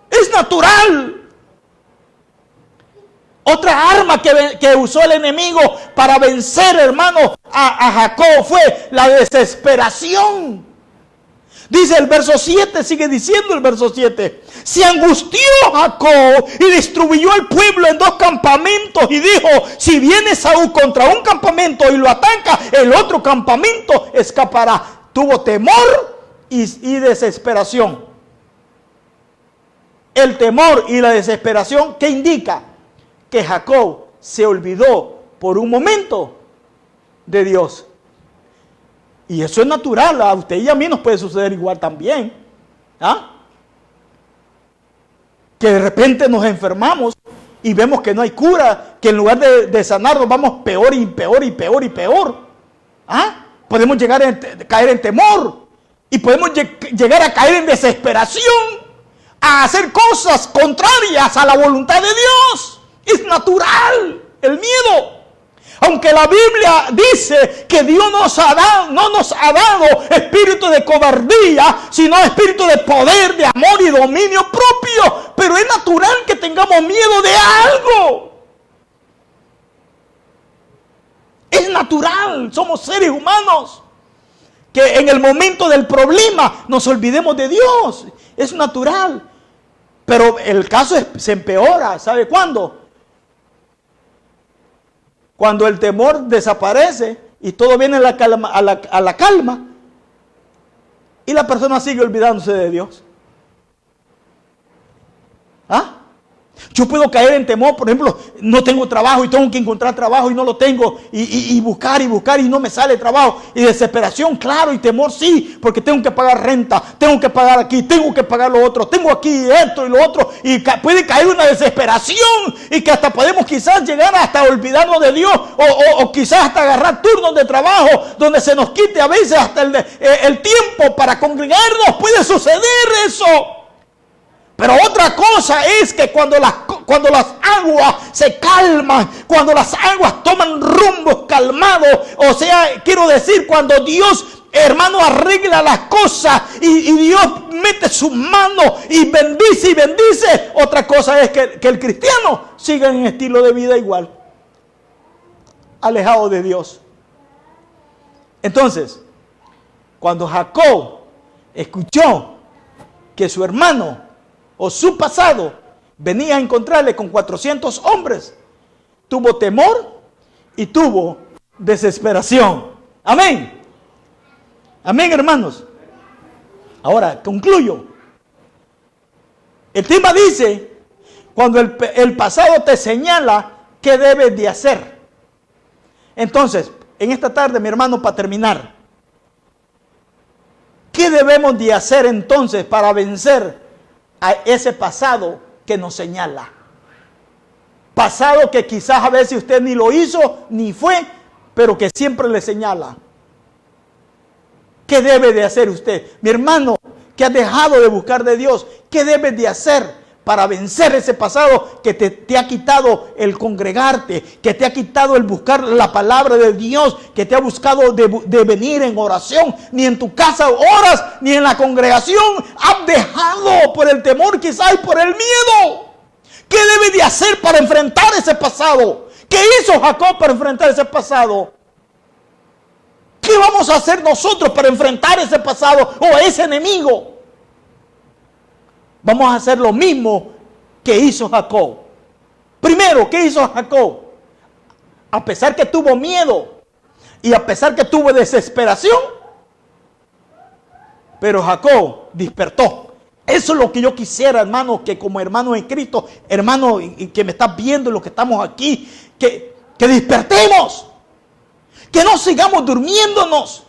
A: Es natural. Otra arma que usó el enemigo para vencer, hermano, a Jacob fue la desesperación. Dice el verso 7, sigue diciendo el verso 7. Se angustió Jacob y distribuyó al pueblo en 2 campamentos y dijo, si viene Saúl contra un campamento y lo ataca, el otro campamento escapará. Tuvo temor y desesperación. El temor y la desesperación, ¿qué indica? Que Jacob se olvidó por un momento de Dios. Y eso es natural, a usted y a mí nos puede suceder igual también. ¿Ah? Que de repente nos enfermamos y vemos que no hay cura, que en lugar de sanarnos vamos peor y peor y peor y peor. ¿Ah? Podemos llegar a caer en temor y podemos llegar a caer en desesperación, a hacer cosas contrarias a la voluntad de Dios. Es natural el miedo. Aunque la Biblia dice que Dios no nos ha dado espíritu de cobardía, sino espíritu de poder, de amor y dominio propio. Pero es natural que tengamos miedo de algo. Es natural, somos seres humanos. Que en el momento del problema nos olvidemos de Dios. Es natural. Pero el caso se empeora, ¿sabe cuándo? Cuando el temor desaparece y todo viene a la calma y la persona sigue olvidándose de Dios. ¿Ah? Yo puedo caer en temor, por ejemplo, no tengo trabajo y tengo que encontrar trabajo y no lo tengo y buscar y no me sale trabajo. Y desesperación, claro, y temor sí, porque tengo que pagar renta, tengo que pagar aquí, tengo que pagar lo otro, tengo aquí esto y lo otro. Y puede caer una desesperación y que hasta podemos quizás llegar hasta olvidarnos de Dios o quizás hasta agarrar turnos de trabajo donde se nos quite a veces hasta el tiempo para congregarnos. Puede suceder eso. Pero otra cosa es que cuando las aguas se calman, cuando las aguas toman rumbos calmados, o sea, quiero decir, cuando Dios, hermano, arregla las cosas y Dios mete su mano y bendice, otra cosa es que el cristiano siga en estilo de vida igual, alejado de Dios. Entonces, cuando Jacob escuchó que su hermano o su pasado venía a encontrarle con 400 hombres, tuvo temor y tuvo desesperación. Amén. Amén, hermanos. Ahora, concluyo. El tema dice, cuando el pasado te señala qué debes de hacer. Entonces, en esta tarde, mi hermano, para terminar, ¿qué debemos de hacer entonces para vencer a ese pasado que nos señala? Pasado que quizás a veces usted ni lo hizo, ni fue, pero que siempre le señala. ¿Qué debe de hacer usted? Mi hermano, que has dejado de buscar de Dios, ¿qué debes de hacer para vencer ese pasado que te ha quitado el congregarte, que te ha quitado el buscar la palabra de Dios, que te ha buscado de venir en oración? Ni en tu casa oras, ni en la congregación. Has dejado por el temor quizás y por el miedo. ¿Qué debes de hacer para enfrentar ese pasado? ¿Qué hizo Jacob para enfrentar ese pasado? ¿Qué vamos a hacer nosotros para enfrentar ese pasado o a ese enemigo? Vamos a hacer lo mismo que hizo Jacob. Primero, ¿qué hizo Jacob? A pesar que tuvo miedo y a pesar que tuvo desesperación, pero Jacob despertó. Eso es lo que yo quisiera, hermano, que como hermano en Cristo, hermano y que me estás viendo, los que estamos aquí, que despertemos, que no sigamos durmiéndonos,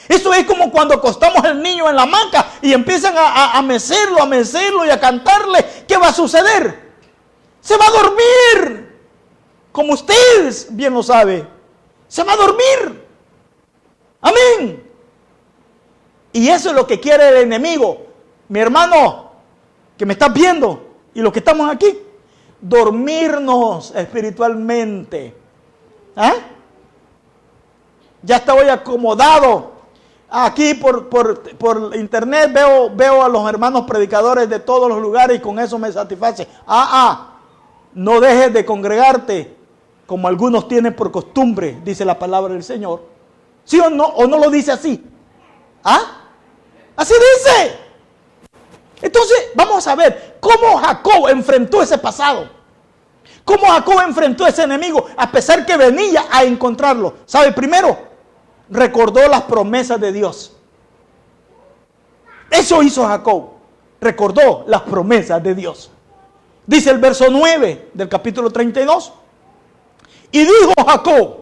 A: Eso es como cuando acostamos al niño en la hamaca y empiezan a mecerlo y a cantarle. ¿Qué va a suceder? Se va a dormir. Como ustedes bien lo sabe. Se va a dormir. Amén. Y eso es lo que quiere el enemigo. Mi hermano, que me estás viendo, y los que estamos aquí, dormirnos espiritualmente. ¿Ah? Ya estoy acomodado. Aquí por internet veo a los hermanos predicadores de todos los lugares y con eso me satisface. No dejes de congregarte como algunos tienen por costumbre, dice la palabra del Señor. ¿Sí o no lo dice así? Así dice. Entonces vamos a ver cómo Jacob enfrentó ese pasado. Cómo Jacob enfrentó ese enemigo a pesar que venía a encontrarlo. ¿Sabe? Primero, recordó las promesas de Dios. Eso hizo Jacob. Recordó las promesas de Dios. Dice el verso 9 del capítulo 32. Y dijo Jacob: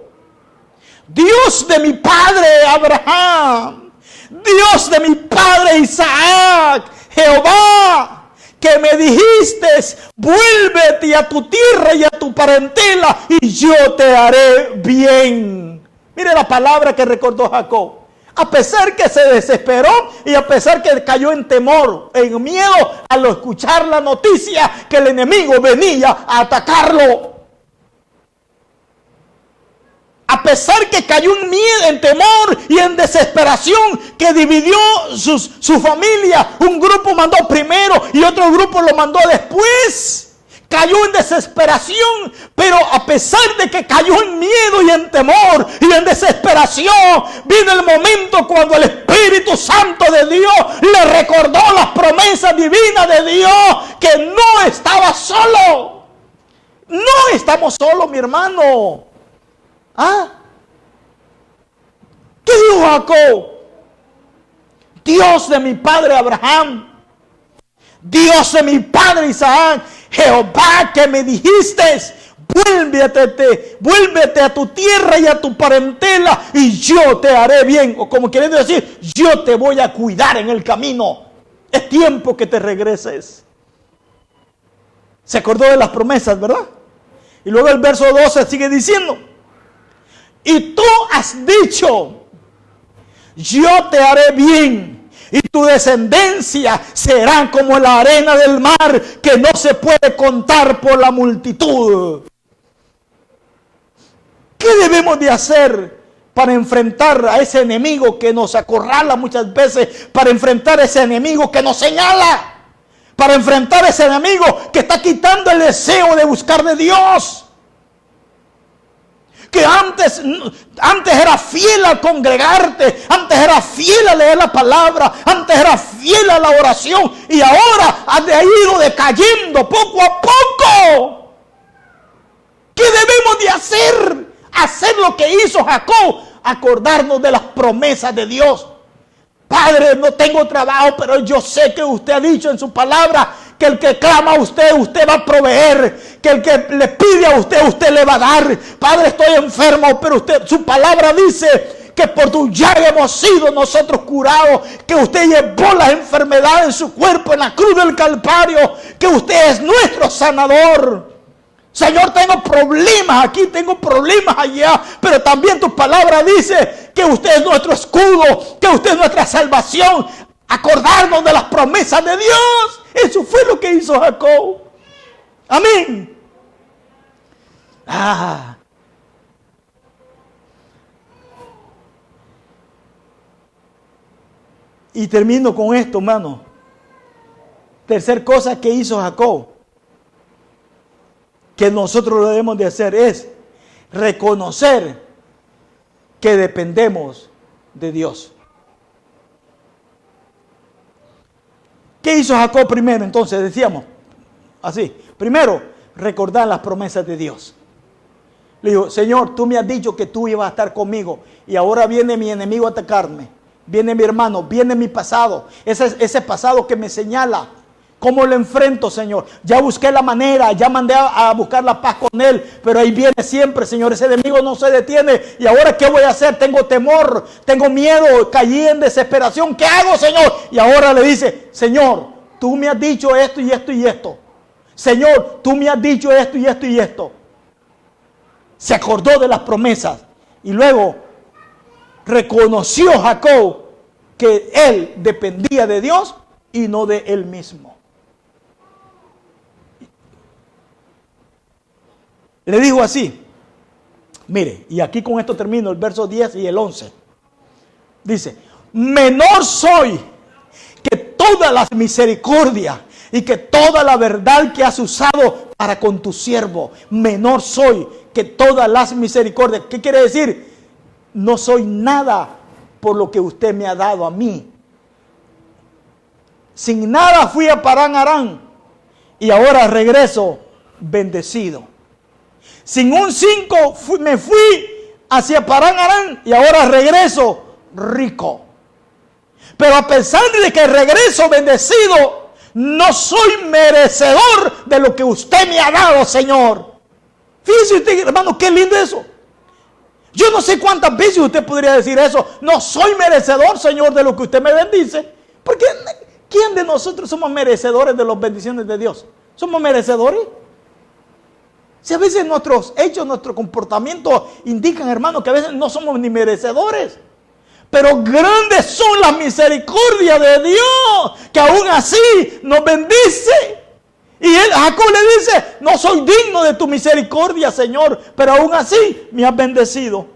A: Dios de mi padre Abraham, Dios de mi padre Isaac, Jehová, que me dijiste, vuélvete a tu tierra y a tu parentela, y yo te haré bien. Mire la palabra que recordó Jacob. A pesar que se desesperó y a pesar que cayó en temor, en miedo al escuchar la noticia que el enemigo venía a atacarlo. A pesar que cayó en miedo, en temor y en desesperación, que dividió su familia. Un grupo mandó primero y otro grupo lo mandó después. Cayó en desesperación, pero a pesar de que cayó en miedo y en temor y en desesperación, vino el momento cuando el Espíritu Santo de Dios le recordó las promesas divinas de Dios, que no estaba solo. No estamos solos, mi hermano. ¿Qué dijo Jacob? Dios de mi padre Abraham, Dios de mi padre Isaac, Jehová, que me dijiste, vuélvete a tu tierra y a tu parentela, y yo te haré bien. O como queriendo decir, yo te voy a cuidar en el camino. Es tiempo que te regreses. Se acordó de las promesas, ¿verdad? Y luego el verso 12 sigue diciendo: y tú has dicho, yo te haré bien, y tu descendencia será como la arena del mar, que no se puede contar por la multitud. ¿Qué debemos de hacer para enfrentar a ese enemigo que nos acorrala muchas veces? Para enfrentar a ese enemigo que nos señala. Para enfrentar a ese enemigo que está quitando el deseo de buscar de Dios. Que antes era fiel al congregarte, antes era fiel a leer la palabra, antes era fiel a la oración, y ahora ha ido decayendo poco a poco. ¿Qué debemos de hacer? Hacer lo que hizo Jacob, acordarnos de las promesas de Dios. Padre, no tengo trabajo, pero yo sé que usted ha dicho en su palabra que el que clama a usted, usted va a proveer. Que el que le pide a usted, usted le va a dar. Padre, estoy enfermo, pero su palabra dice que por tu llaga hemos sido nosotros curados. Que usted llevó las enfermedades en su cuerpo en la cruz del Calvario. Que usted es nuestro sanador. Señor, tengo problemas aquí, tengo problemas allá, pero también tu palabra dice que usted es nuestro escudo, que usted es nuestra salvación. Acordarnos de las promesas de Dios. Eso fue lo que hizo Jacob. Amén. Y termino con esto, hermano. Tercer cosa que hizo Jacob, que nosotros lo debemos de hacer, es reconocer que dependemos de Dios. ¿Qué hizo Jacob primero? Entonces decíamos así: primero, recordar las promesas de Dios. Le dijo: Señor, tú me has dicho que tú ibas a estar conmigo, y ahora viene mi enemigo a atacarme. Viene mi hermano, viene mi pasado, ese pasado que me señala. ¿Cómo lo enfrento, Señor? Ya busqué la manera, ya mandé a buscar la paz con él, pero ahí viene siempre, Señor. Ese enemigo no se detiene. ¿Y ahora qué voy a hacer? Tengo temor, tengo miedo, caí en desesperación. ¿Qué hago, Señor? Y ahora le dice, Señor, tú me has dicho esto y esto y esto. Señor, tú me has dicho esto y esto y esto. Se acordó de las promesas y luego reconoció Jacob que él dependía de Dios y no de él mismo. Le dijo así, mire, y aquí con esto termino el verso 10 y el 11. Dice, menor soy que todas las misericordias y que toda la verdad que has usado para con tu siervo. Menor soy que todas las misericordias. ¿Qué quiere decir? No soy nada por lo que usted me ha dado a mí. Sin nada fui a Parán Aram y ahora regreso bendecido. Sin un 5 me fui hacia Parán Aram y ahora regreso rico. Pero a pesar de que regreso bendecido, no soy merecedor de lo que usted me ha dado, Señor. Fíjese usted, hermano, qué lindo eso. Yo no sé cuántas veces usted podría decir eso. No soy merecedor, Señor, de lo que usted me bendice. Porque ¿quién de nosotros somos merecedores de las bendiciones de Dios? ¿Somos merecedores? Si a veces nuestros hechos, nuestro comportamiento indican, hermano, que a veces no somos ni merecedores. Pero grandes son las misericordias de Dios, que aún así nos bendice. Y Jacob le dice, no soy digno de tu misericordia, Señor, pero aún así me has bendecido.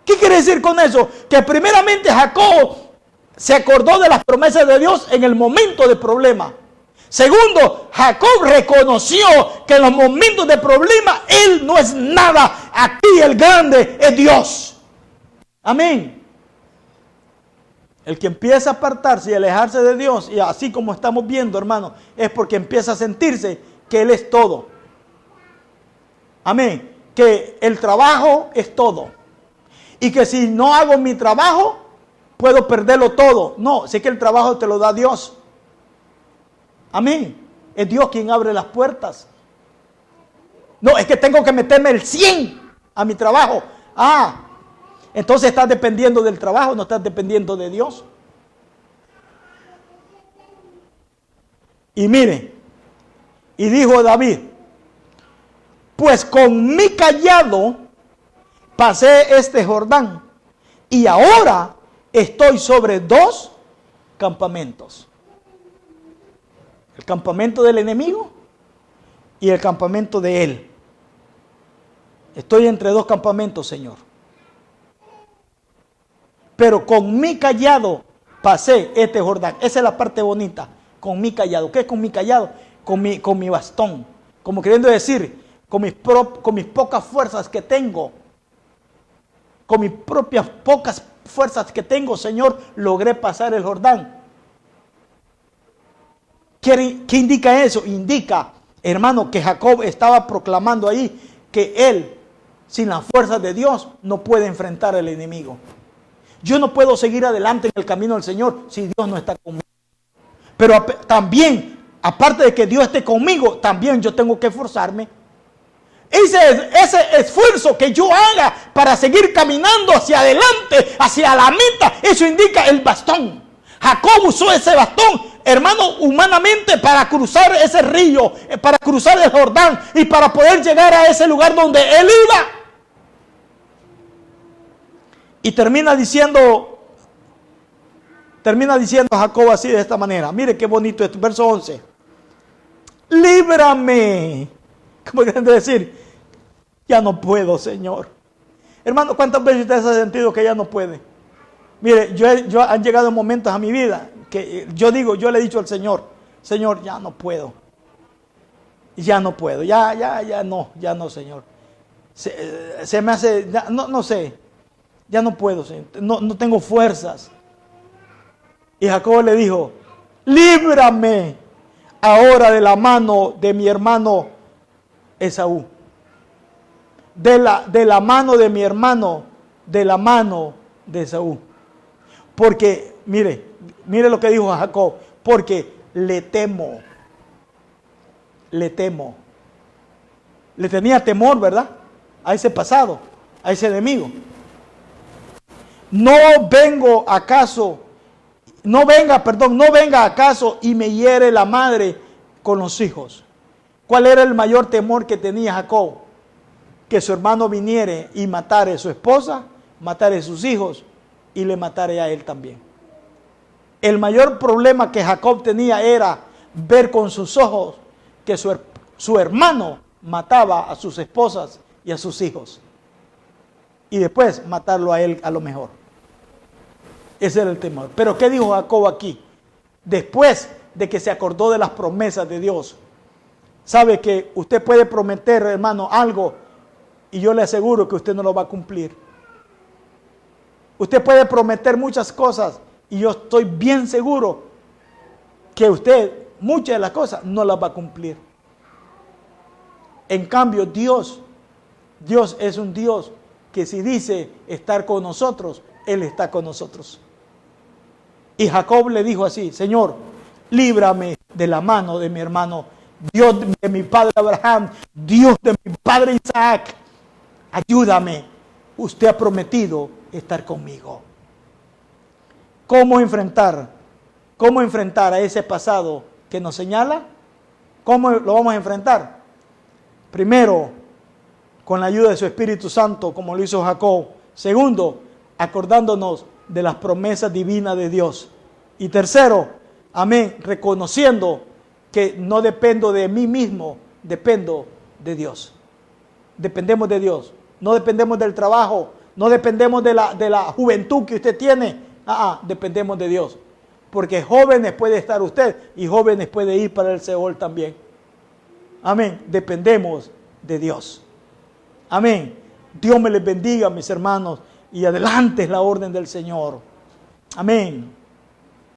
A: ¿Qué quiere decir con eso? Que primeramente Jacob se acordó de las promesas de Dios en el momento de problema. Segundo, Jacob reconoció que en los momentos de problema él no es nada. Aquí el grande es Dios. Amén. El que empieza a apartarse y alejarse de Dios, y así como estamos viendo, hermano, es porque empieza a sentirse que Él es todo. Amén. Que el trabajo es todo. Y que si no hago mi trabajo, puedo perderlo todo. No, sé que el trabajo te lo da Dios. Amén. Es Dios quien abre las puertas. No, es que tengo que meterme el 100 a mi trabajo. Entonces estás dependiendo del trabajo, no estás dependiendo de Dios. Y mire, y dijo David, pues con mi cayado pasé este Jordán y ahora estoy sobre 2 campamentos. El campamento del enemigo y el campamento de él. Estoy entre 2 campamentos, Señor. Pero con mi cayado pasé este Jordán. Esa es la parte bonita. Con mi cayado. ¿Qué es con mi cayado? Con mi bastón. Como queriendo decir, con mis pocas fuerzas que tengo. Con mis propias pocas fuerzas que tengo, Señor, logré pasar el Jordán. ¿Qué indica eso? Indica, hermano, que Jacob estaba proclamando ahí que él, sin las fuerzas de Dios, no puede enfrentar al enemigo. Yo no puedo seguir adelante en el camino del Señor si Dios no está conmigo. Pero también, aparte de que Dios esté conmigo, también yo tengo que esforzarme. Ese esfuerzo que yo haga para seguir caminando hacia adelante, hacia la meta, eso indica el bastón. Jacob usó ese bastón, hermano, humanamente para cruzar ese río, para cruzar el Jordán y para poder llegar a ese lugar donde él iba. Y termina diciendo Jacob así de esta manera. Mire qué bonito esto, verso 11. Líbrame. ¿Cómo quieren decir? Ya no puedo, Señor. Hermano, ¿cuántas veces usted se ha sentido que ya no puede? Mire, yo han llegado momentos a mi vida que yo le he dicho al Señor, Señor, ya no puedo. Ya no puedo, ya no, Señor. Se me hace, no sé. Ya no puedo, Señor. No tengo fuerzas. Y Jacob le dijo, líbrame ahora de la mano de mi hermano Esaú. De la mano de mi hermano, de la mano de Esaú. Porque, mire lo que dijo Jacob, porque le temo. le temo. Le tenía temor, ¿verdad? A ese pasado, a ese enemigo. No venga acaso y me hiere la madre con los hijos. ¿Cuál era el mayor temor que tenía Jacob? Que su hermano viniere y matare a su esposa, matare a sus hijos y le matare a él también. El mayor problema que Jacob tenía era ver con sus ojos que su hermano mataba a sus esposas y a sus hijos. Y después matarlo a él a lo mejor. Ese era el temor. Pero ¿qué dijo Jacob aquí? Después de que se acordó de las promesas de Dios. Sabe que usted puede prometer, hermano, algo y yo le aseguro que usted no lo va a cumplir. Usted puede prometer muchas cosas y yo estoy bien seguro que usted muchas de las cosas no las va a cumplir. En cambio, Dios es un Dios que si dice estar con nosotros, Él está con nosotros. Y Jacob le dijo así: Señor, líbrame de la mano de mi hermano, Dios de mi padre Abraham, Dios de mi padre Isaac, ayúdame, usted ha prometido estar conmigo. ¿Cómo enfrentar a ese pasado que nos señala? ¿Cómo lo vamos a enfrentar? Primero, con la ayuda de su Espíritu Santo, como lo hizo Jacob. Segundo, acordándonos de las promesas divinas de Dios. Y tercero, amén, reconociendo que no dependo de mí mismo, dependo de Dios. Dependemos de Dios. No dependemos del trabajo, no dependemos de la juventud que usted tiene. Dependemos de Dios. Porque jóvenes puede estar usted y jóvenes puede ir para el Seol también. Amén. Dependemos de Dios. Amén. Dios me les bendiga, mis hermanos, y adelante es la orden del Señor. Amén.